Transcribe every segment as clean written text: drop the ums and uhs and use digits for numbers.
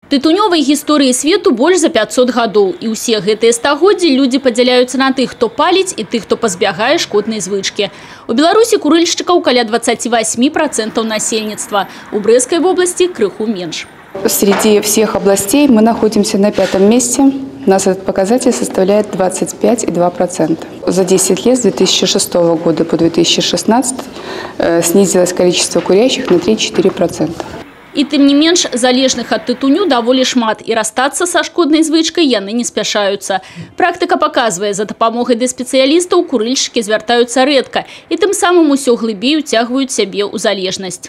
Тытунёвай гісторыі свету больш за 500 гадоў. І ўсе гэтыя стагоддзі людзі падзяляюцца на тых, хто паліць, і тых, хто пазбягае шкоднай звычкі. У Беларусі курыльшчыкаў каля 28% насельніцтва. У Брестской области крыху меньше. Среди всех областей мы находимся на 5-м месте. У нас этот показатель составляет 25,2%. За 10 лет с 2006 года по 2016 снизилось количество курящих на 3-4%. І тым не менш, залежных ад тытуню даволі шмат, і расстацца са шкоднай звычкай яны не спяшаюцца. Практыка паказвае, за дапамогай да спецыялістаў курыльшчыкі звяртаюцца рэдка, і тым самым усё глыбей уцягваюць сябе ў залежнасць.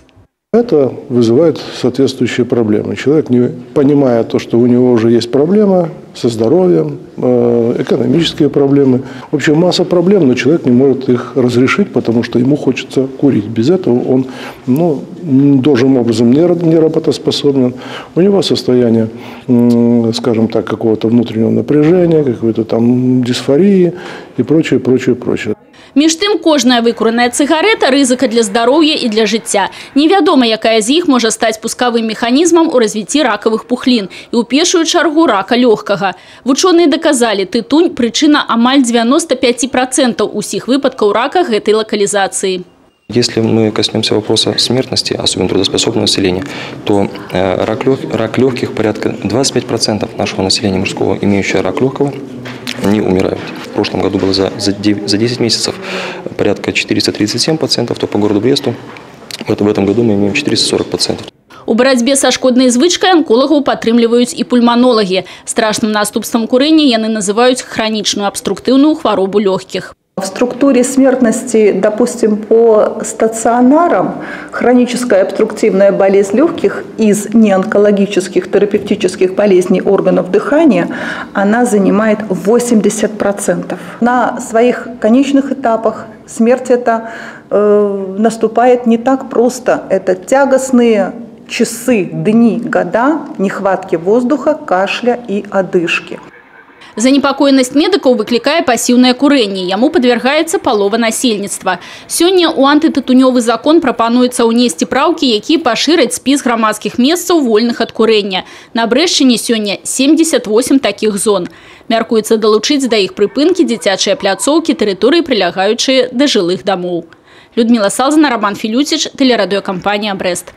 Это вызывает соответствующие проблемы. Человек, не понимая то, что у него уже есть проблема со здоровьем, экономические проблемы. В общем, масса проблем, но человек не может их разрешить, потому что ему хочется курить. Без этого он должным образом не работоспособен. У него состояние, скажем так, какого-то внутреннего напряжения, какой-то там дисфории и прочее, прочее, прочее. Між тым, кожная выкураная цыгарэта – рызыка для здароўя і для жыцця. Невядома, якая з іх можа стаць пускавым механізмам у развіцці ракавых пухлін і ў першую чаргу рака лёгкага. Вучоныя даказалі, тытунь – прычына амаль 95% усіх выпадкаў рака гэтай лакалізацыі. Если мы коснемся вопроса смертности, особенно трудоспособного населения, то рак легких порядка 25% нашего населения мужского, имеющего рак легкого, не умирают. В прошлом году было за 10 месяцев порядка 437 пациентов, то по городу Бресту в этом году мы имеем 440%. У барацьбе са шкоднай звычкай анколагаў падтрымліваюць і пульманолагі. Страшным наступствам курення яны называюць хронічную абструктыўную хваробу лёгкіх. В структуре смертности, допустим, по стационарам хроническая обструктивная болезнь легких из неонкологических терапевтических болезней органов дыхания, она занимает 80%. На своих конечных этапах смерть эта наступает не так просто. Это тягостные часы, дни, года нехватки воздуха, кашля и одышки. Занепакоенасць медыкаў выклікае пасіўнае курэнне. Яму падвяргаецца палова насельніцтва. Сёння ў антытытунёвы закон прапануецца ўнесці праўкі, якія пашыраць спіс грамадскіх месцаў вольных ад курэння. На Брэшчыне сёння 78 такіх зон. Мяркуецца далучыць да іх прыпынкі дзіцячыя пляцоўкі, тэрыторыі, прылягаючыя да жылых дамоў. Людмила Салзана, Роман Филютич, телерадиокомпания «Брест».